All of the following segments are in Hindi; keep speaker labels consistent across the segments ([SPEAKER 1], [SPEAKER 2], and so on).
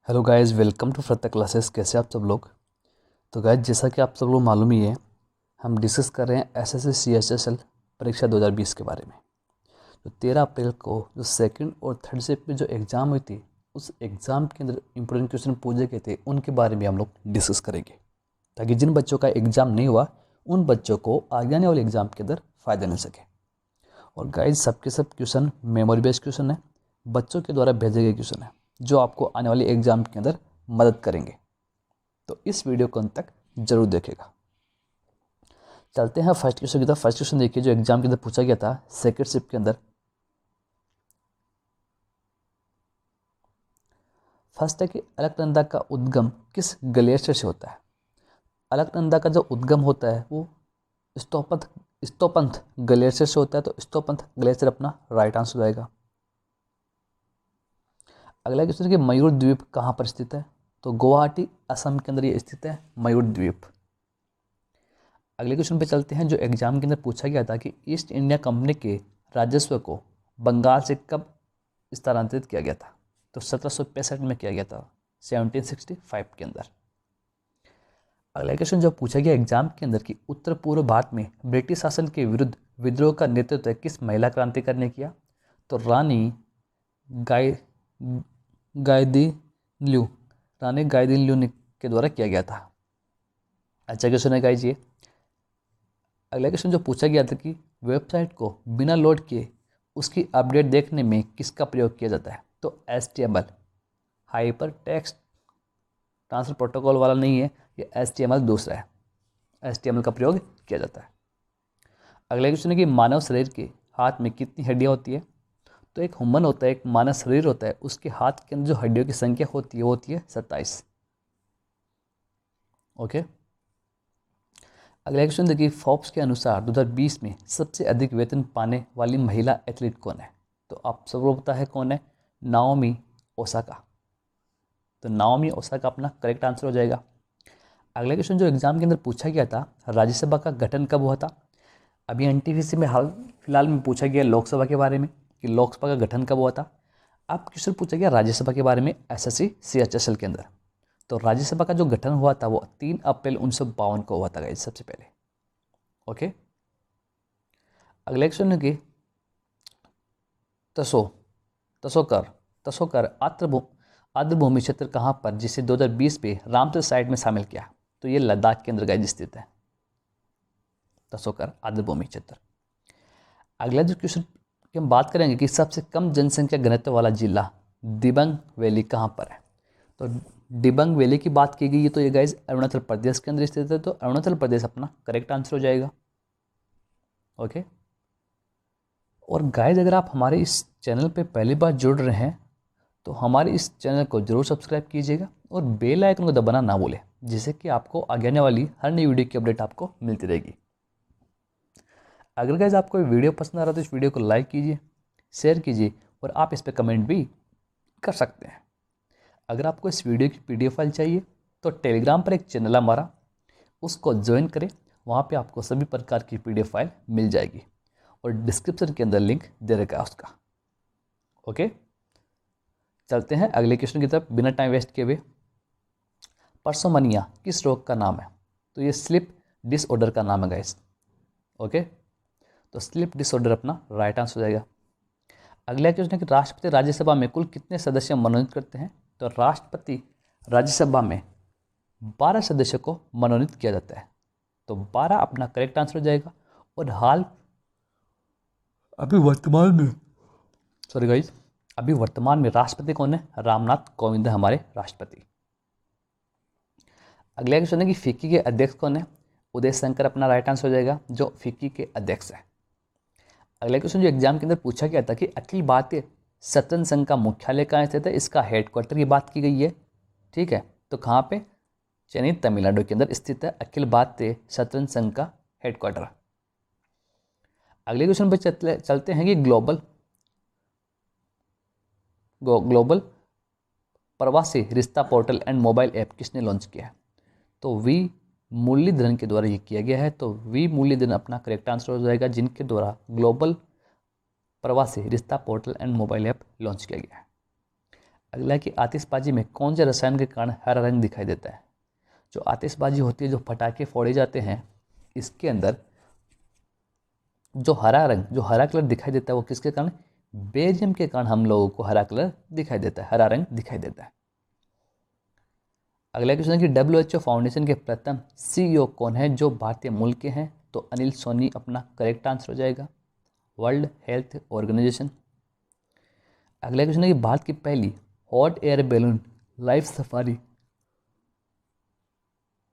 [SPEAKER 1] हेलो गाइस, वेलकम टू फ्रता क्लासेस। कैसे आप सब लोग। तो गाइस, जैसा कि आप सब लोग मालूम ही है, हम डिस्कस कर रहे हैं एसएससी सीएचएसएल परीक्षा 2020 के बारे में। तो 13 अप्रैल को जो सेकंड और थर्ड शिफ्ट में जो एग्ज़ाम हुई थी, उस एग्ज़ाम के अंदर इंपॉर्टेंट क्वेश्चन पूछे गए थे, उनके बारे में हम लोग डिस्कस करेंगे, ताकि जिन बच्चों का एग्ज़ाम नहीं हुआ उन बच्चों को आगे आने वाले एग्ज़ाम के अंदर फ़ायदा मिल सके। और गाइस, सबके सब क्वेश्चन मेमोरी बेस्ड क्वेश्चन है, बच्चों के द्वारा भेजे गए क्वेश्चन है, जो आपको आने वाले एग्ज़ाम के अंदर मदद करेंगे। तो इस वीडियो को अंत तक जरूर देखेगा। चलते हैं फर्स्ट क्वेश्चन की तरफ। फर्स्ट क्वेश्चन देखिए, जो एग्जाम के अंदर पूछा गया था सेकेंड शिफ्ट के अंदर। फर्स्ट है कि अलकनंदा का उद्गम किस ग्लेशियर से होता है। अलकनंदा का जो उद्गम होता है वो स्तोपंथ ग्लेशियर से होता है। तो स्तोपंथ ग्लेशियर अपना राइट आंसर हो जाएगा। अगला क्वेश्चन है कि मयूर द्वीप कहाँ पर स्थित है। तो गुवाहाटी असम के अंदर ये स्थित है, मयूर द्वीप। अगले क्वेश्चन पे चलते हैं, जो एग्जाम के अंदर पूछा गया था कि ईस्ट इंडिया कंपनी के राजस्व को बंगाल से कब स्थानांतरित किया गया था। तो 1765 में किया गया था, 1765 के अंदर। अगला क्वेश्चन जो पूछा गया एग्जाम के अंदर कि उत्तर पूर्व भारत में ब्रिटिश शासन के विरुद्ध विद्रोह का नेतृत्व किस महिला क्रांतिकारी ने किया। तो रानी गाय गायदिन्ल्यू रानी गायदिन्ल्यू के द्वारा किया गया था। अच्छा क्वेश्चन है गाइज ये। अगला क्वेश्चन जो पूछा गया था कि वेबसाइट को बिना लोड किए उसकी अपडेट देखने में किसका प्रयोग किया जाता है। तो HTML hyper text transfer protocol वाला नहीं है, ये HTML दूसरा है। HTML का प्रयोग किया जाता है। अगला क्वेश्चन है कि मानव शरीर के हाथ में कितनी हड्डियां होती है। तो एक ह्यूमन होता है, एक मानव शरीर होता है, उसके हाथ के अंदर जो हड्डियों की संख्या होती है वो होती है 27। ओके। अगला क्वेश्चन देखिए, फोर्ब्स के अनुसार 2020 में सबसे अधिक वेतन पाने वाली महिला एथलीट कौन है। तो आप सब लोग पता है कौन है, नाओमी ओसाका। तो नाओमी ओसाका अपना करेक्ट आंसर हो जाएगा। अगला क्वेश्चन जो एग्जाम के अंदर पूछा गया था, राज्यसभा का गठन कब हुआ था। अभी एनटीपीसी में हाल फिलहाल में पूछा गया लोकसभा के बारे में कि लोकसभा का गठन कब हुआ था। अब क्वेश्चन पूछा गया राज्यसभा के बारे में एसएससी सीएचएसएल के अंदर। तो राज्यसभा का जो गठन हुआ था वो 3 अप्रैल 1952 को हुआ था गाइस, सबसे पहले। ओके। अगला क्वेश्चन है कि तसोकर आर्द्रभूमि क्षेत्र कहाँ पर, जिसे 2020 में रामसर साइट में शामिल किया। तो ये लद्दाख के अंदर गाइस स्थित है, तसोकर आर्द्रभूमि क्षेत्र। अगला जो क्वेश्चन की हम बात करेंगे कि सबसे कम जनसंख्या घनत्व वाला जिला दिबांग वैली कहाँ पर है। तो दिबांग वैली की बात की गई है, तो ये गाइस अरुणाचल प्रदेश के अंदर स्थित है। तो अरुणाचल प्रदेश अपना करेक्ट आंसर हो जाएगा। ओके। और गाइस, अगर आप हमारे इस चैनल पे पहली बार जुड़ रहे हैं तो हमारे इस चैनल को जरूर सब्सक्राइब कीजिएगा और बेल आइकन को दबाना ना भूलें, जिससे कि आपको आगे आने वाली हर नई वीडियो की अपडेट आपको मिलती रहेगी। अगर गाइस आपको वीडियो पसंद आ रहा है तो इस वीडियो को लाइक कीजिए, शेयर कीजिए और आप इस पर कमेंट भी कर सकते हैं। अगर आपको इस वीडियो की PDF फाइल चाहिए तो टेलीग्राम पर एक चैनल है हमारा, उसको ज्वाइन करें। वहाँ पे आपको सभी प्रकार की PDF फाइल मिल जाएगी और डिस्क्रिप्शन के अंदर लिंक दे रखा है उसका। ओके। चलते हैं अगले क्वेश्चन की तरफ बिना टाइम वेस्ट किए हुए। परसोमनिया किस रोग का नाम है। तो ये स्लिप डिसऑर्डर का नाम है गाइस। ओके। तो स्लिप डिसऑर्डर अपना राइट आंसर हो जाएगा। अगला क्वेश्चन है कि राष्ट्रपति राज्यसभा में कुल कितने सदस्य मनोनीत करते हैं। तो राष्ट्रपति राज्यसभा में 12 सदस्यों को मनोनीत किया जाता है। तो 12 अपना करेक्ट आंसर हो जाएगा। और अभी वर्तमान में राष्ट्रपति कौन है, रामनाथ कोविंद है हमारे राष्ट्रपति। अगला क्वेश्चन है कि फिक्की के अध्यक्ष कौन है। उदय शंकर अपना राइट आंसर हो जाएगा, जो फिक्की के अध्यक्ष है। अगला क्वेश्चन जो एग्जाम के अंदर पूछा गया था कि अखिल भारतीय शतरंज संघ का मुख्यालय कहाँ स्थित है, इसका हेडक्वार्टर की बात की गई है। ठीक है, तो कहाँ पे, चेन्नई तमिलनाडु के अंदर स्थित है अखिल भारतीय शतरंज संघ का हेडक्वार्टर। अगले क्वेश्चन पर चलते हैं कि ग्लोबल प्रवासी रिश्ता पोर्टल एंड मोबाइल ऐप किसने लॉन्च किया है। तो वी मुरलीधरन के द्वारा ये किया गया है। तो वी मुरलीधरन अपना करेक्ट आंसर हो जाएगा, जिनके द्वारा ग्लोबल प्रवासी रिश्ता portal and mobile app launch किया गया है। अगला है कि आतिशबाजी में कौन से रसायन के कारण हरा रंग दिखाई देता है। जो आतिशबाजी होती है, जो पटाखे फोड़े जाते हैं, इसके अंदर जो हरा कलर दिखाई देता है वो किसके कारण, बेरियम के कारण हम लोगों को हरा कलर दिखाई देता है, हरा रंग दिखाई देता है। अगला क्वेश्चन है कि WHO फाउंडेशन के प्रथम CEO कौन है जो भारतीय मूल के हैं। तो अनिल सोनी अपना करेक्ट आंसर हो जाएगा, वर्ल्ड हेल्थ ऑर्गेनाइजेशन। अगला क्वेश्चन है कि भारत की पहली hot air balloon life safari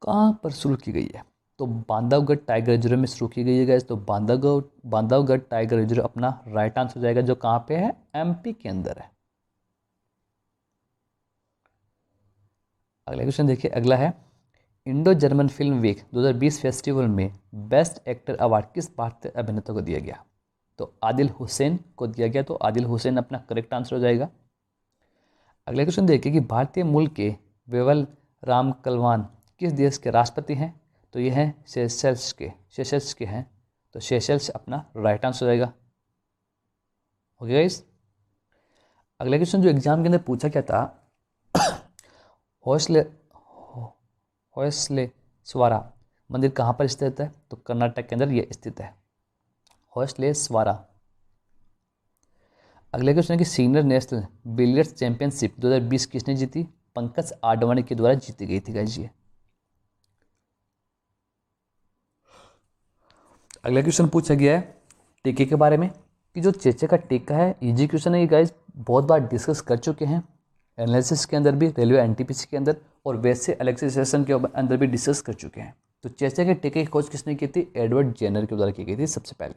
[SPEAKER 1] कहाँ पर शुरू की गई है। तो बांधवगढ़ टाइगर रिजर्व में शुरू की गई है गाइस। तो बांधवगढ़ टाइगर रिजर्व अपना राइट आंसर हो जाएगा, जो कहाँ पे है, MP के अंदर है। अगला क्वेश्चन देखिए, अगला है Indo German film week 2020 festival में बेस्ट एक्टर अवार्ड किस भारतीय अभिनेता को दिया गया। तो आदिल हुसैन को दिया गया, तो आदिल हुसैन अपना करेक्ट आंसर हो जाएगा। अगला क्वेश्चन देखिए कि भारतीय मूल के वेवल राम कलवान किस देश के राष्ट्रपति हैं। तो ये हैं सेशल्स के हैं, तो सेशल्स अपना राइट आंसर हो जाएगा। ओके गाइस, अगला क्वेश्चन जो एग्जाम के अंदर पूछा क्या था, होयसलेश्वरा मंदिर कहाँ पर स्थित है। तो कर्नाटक के अंदर ये स्थित है, होयसलेश्वरा। अगले क्वेश्चन है कि सीनियर नेशनल बिलियर्ड्स चैंपियनशिप 2020 किसने जीती। पंकज आडवाणी के द्वारा जीती गई थी गाइस ये। अगला क्वेश्चन पूछा गया है टीके के बारे में, कि जो चेचे का टीका है, इजी क्वेश्चन है ये गाइस, बहुत बार डिस्कस कर चुके हैं एनालिसिस के अंदर भी, रेलवे NTPC के अंदर, और वैसे अलग सेशन के अंदर भी डिस्कस कर चुके हैं। तो चेचे के टीके की खोज किसने की थी, एडवर्ड जेनर के द्वारा की गई थी सबसे पहले।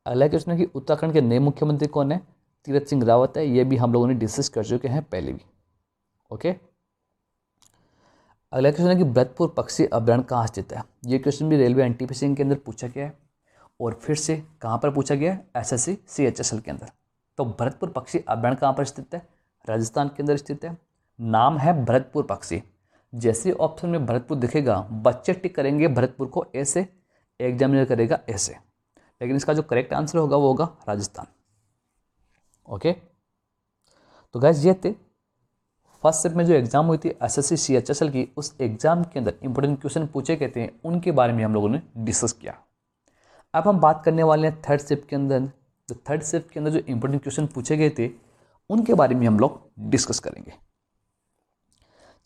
[SPEAKER 1] अगला क्वेश्चन है कि उत्तराखंड के नए मुख्यमंत्री कौन है। तीरथ सिंह रावत है, ये भी हम लोगों ने डिस्कस कर चुके हैं पहले भी। ओके, अगला क्वेश्चन है कि भरतपुर पक्षी अभ्यारण्य कहाँ स्थित है। ये क्वेश्चन भी रेलवे NTPC के अंदर पूछा गया है, और फिर से कहाँ पर पूछा गया है, SSC CHSL के अंदर। तो भरतपुर पक्षी अभ्यारण्य कहाँ पर स्थित है, राजस्थान के अंदर स्थित है। नाम है भरतपुर पक्षी। जैसे ऑप्शन में भरतपुर दिखेगा, बच्चे टिक करेंगे भरतपुर को ऐसे, एग्जामिनर करेगा ऐसे, लेकिन इसका जो करेक्ट आंसर होगा वो होगा राजस्थान। ओके, तो गाइस ये थे फर्स्ट स्टेप में जो एग्जाम हुई थी SSC CHSL की, उस एग्जाम के अंदर इंपॉर्टेंट क्वेश्चन पूछे गए थे, उनके बारे में हम लोगों ने डिस्कस किया। अब हम बात करने वाले हैं थर्ड शिफ्ट के अंदर। तो थर्ड शिफ्ट के अंदर जो इंपॉर्टेंट क्वेश्चन पूछे गए थे, उनके बारे में हम लोग डिस्कस करेंगे।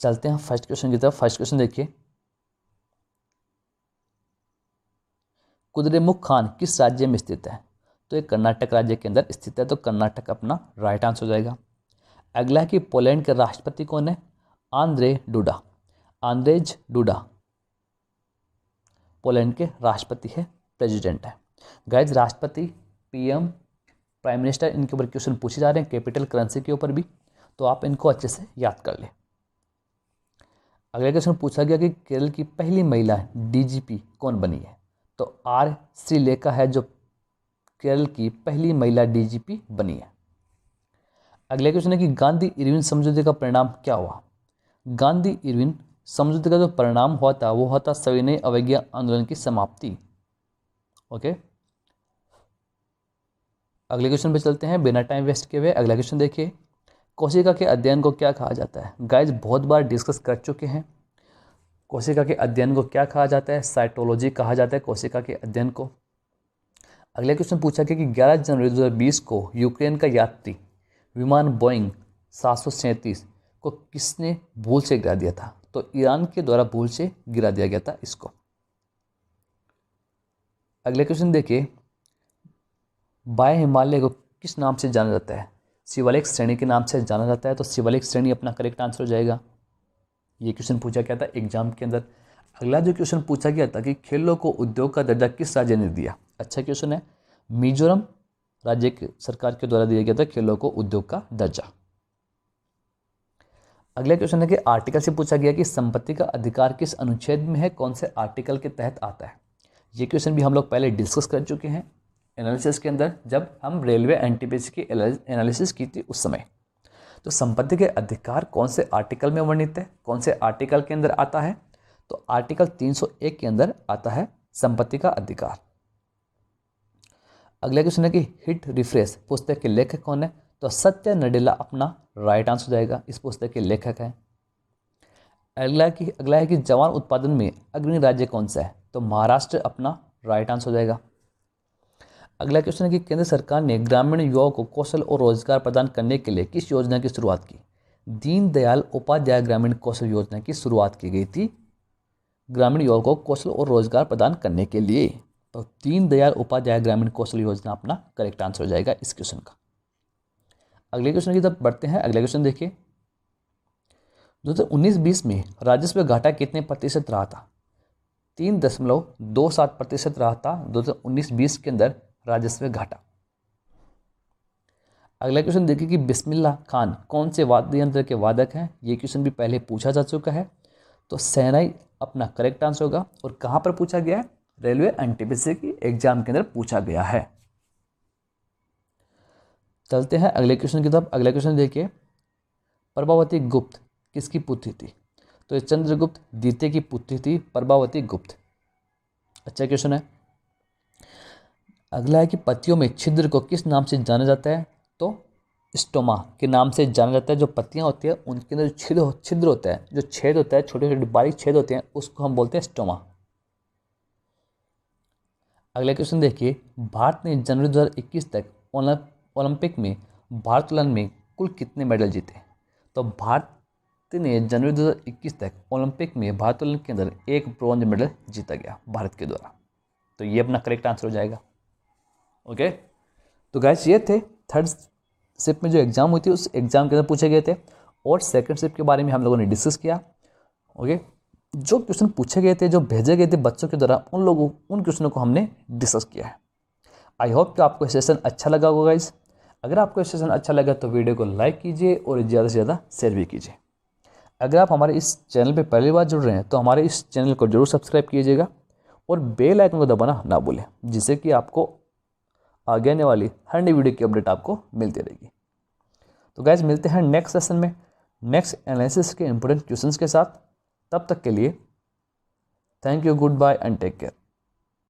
[SPEAKER 1] चलते हैं फर्स्ट क्वेश्चन की तरफ। फर्स्ट क्वेश्चन देखिए, कुद्रेमुख खान किस राज्य में स्थित है। तो ये कर्नाटक राज्य के अंदर स्थित है, तो कर्नाटक अपना राइट आंसर हो जाएगा। अगला है कि पोलैंड के राष्ट्रपति कौन है, आंद्रेज डूडा पोलैंड के राष्ट्रपति है, प्रेसिडेंट है। गाइज राष्ट्रपति, PM, प्राइम मिनिस्टर, इनके ऊपर क्वेश्चन पूछे जा रहे हैं, कैपिटल करेंसी के ऊपर भी, तो आप इनको अच्छे से याद कर लें। अगला क्वेश्चन पूछा गया कि केरल की पहली महिला DGP कौन बनी है। तो R श्रीलेखा है जो केरल की पहली महिला DGP बनी है। अगला क्वेश्चन है कि गांधी इरविन समझौते का परिणाम क्या हुआ। गांधी इरविन समझौते का जो परिणाम हुआ था वो हुआ था सविनय अवज्ञा आंदोलन की समाप्ति। ओके, अगले क्वेश्चन पे चलते हैं बिना टाइम वेस्ट किए हुए। अगला क्वेश्चन देखिए, कोशिका के अध्ययन को क्या कहा जाता है। गाइज बहुत बार डिस्कस कर चुके हैं, कोशिका के अध्ययन को क्या कहा जाता है, साइटोलॉजी कहा जाता है कोशिका के अध्ययन को। अगला क्वेश्चन पूछा गया कि 11 जनवरी 2020 को यूक्रेन का यात्री विमान बोइंग 737 को किसने भूल से गिरा दिया था। तो ईरान के द्वारा भूल से गिरा दिया गया था इसको। अगले क्वेश्चन देखिए, बाह्य हिमालय को किस नाम से जाना जाता है। शिवालिक श्रेणी के नाम से जाना जाता है, तो शिवालिक श्रेणी अपना करेक्ट आंसर हो जाएगा। ये क्वेश्चन पूछा गया था एग्जाम के अंदर। अगला जो क्वेश्चन पूछा गया था कि खेलों को उद्योग का दर्जा किस राज्य ने दिया। अच्छा क्वेश्चन है, मिजोरम राज्य की सरकार के द्वारा दिया गया था खेलों को उद्योग का दर्जा। अगला क्वेश्चन है कि आर्टिकल से पूछा गया कि संपत्ति का अधिकार किस अनुच्छेद में है, कौन से आर्टिकल के तहत आता है। ये क्वेश्चन भी हम लोग पहले डिस्कस कर चुके हैं एनालिसिस के अंदर, जब हम रेलवे NTPC की एनालिसिस की थी उस समय। तो संपत्ति के अधिकार कौन से आर्टिकल में वर्णित है, कौन से आर्टिकल के अंदर आता है। तो आर्टिकल 301 के अंदर आता है संपत्ति का अधिकार। अगला क्वेश्चन है कि हिट रिफ्रेश पुस्तक के लेखक कौन है। तो सत्य नडेला अपना राइट आंसर हो जाएगा, इस पुस्तक के लेखक हैं। अगला है कि जवान उत्पादन में अग्रणी राज्य कौन सा है, तो महाराष्ट्र अपना राइट आंसर हो जाएगा। अगला क्वेश्चन है कि केंद्र सरकार ने ग्रामीण युवाओं को कौशल और रोजगार प्रदान करने के लिए किस योजना की शुरुआत की? दीनदयाल उपाध्याय ग्रामीण कौशल योजना की शुरुआत की गई थी ग्रामीण युवाओं को कौशल और रोजगार प्रदान करने के लिए। तो दीनदयाल उपाध्याय ग्रामीण कौशल योजना अपना करेक्ट आंसर हो जाएगा इस क्वेश्चन का। अगले क्वेश्चन की तरफ बढ़ते हैं। अगले क्वेश्चन देखिए, 2019-20 में राजस्व घाटा कितने प्रतिशत रहा था? 3.27% रहा था 2019-20 के अंदर राजस्व घाटा। अगला क्वेश्चन देखिए कि बिस्मिल्लाह खान कौन से वाद्य यंत्र के वादक हैं? ये क्वेश्चन भी पहले पूछा जा चुका है, तो शहनाई अपना करेक्ट आंसर होगा। और कहाँ पर पूछा गया है? रेलवे एनटीपीसी की एग्जाम के अंदर पूछा गया है। चलते हैं अगले क्वेश्चन की तरफ। अगला क्वेश्चन देखिए, प्रभावती गुप्त किसकी पुत्री थी? तो ये चंद्रगुप्त द्वितीय की पुत्री थी प्रभावती गुप्त। अच्छा क्वेश्चन है। अगला है कि पत्तियों में छिद्र को किस नाम से जाना जाता है? तो स्टोमा के नाम से जाना जाता है। जो पत्तियां होती है उनके अंदर जो छिद्र होता है, जो छेद होता है, छोटे छोटे बारीक छेद होते हैं, उसको हम बोलते हैं स्टोमा। अगला क्वेश्चन देखिए, भारत ने जनवरी 2021 तक ओलंपिक में भारोत्तोलन में कुल कितने मेडल जीते? तो भारत ने जनवरी 2021 तक ओलंपिक में भारोत्तोलन के अंदर 1 ब्रॉन्ज मेडल जीता गया भारत के द्वारा। तो ये अपना करेक्ट आंसर हो जाएगा। ओके, तो गाइस ये थे थर्ड शिफ्ट में जो एग्जाम हुई थी उस एग्जाम के अंदर पूछे गए थे, और सेकंड शिफ्ट के बारे में हम लोगों ने डिस्कस किया। ओके, जो क्वेश्चन पूछे गए थे, जो भेजे गए थे बच्चों के द्वारा, उन क्वेश्चनों को हमने डिस्कस किया है। आई होप कि आपको सेशन अच्छा लगा होगा गाइस। अगर आपको सेशन अच्छा लगा तो वीडियो को लाइक कीजिए और ज़्यादा से ज़्यादा शेयर भी कीजिए। अगर आप हमारे इस चैनल पर पहली बार जुड़ रहे हैं तो हमारे इस चैनल को जरूर सब्सक्राइब कीजिएगा और बेल आइकन को दबाना ना भूलें, जिससे कि आपको आगे आने वाली हर नई वीडियो की अपडेट आपको मिलती रहेगी। तो गाइज मिलते हैं नेक्स्ट सेशन में नेक्स्ट एनालिसिस के इंपॉर्टेंट क्वेश्चंस के साथ। तब तक के लिए thank you, good bye and take care.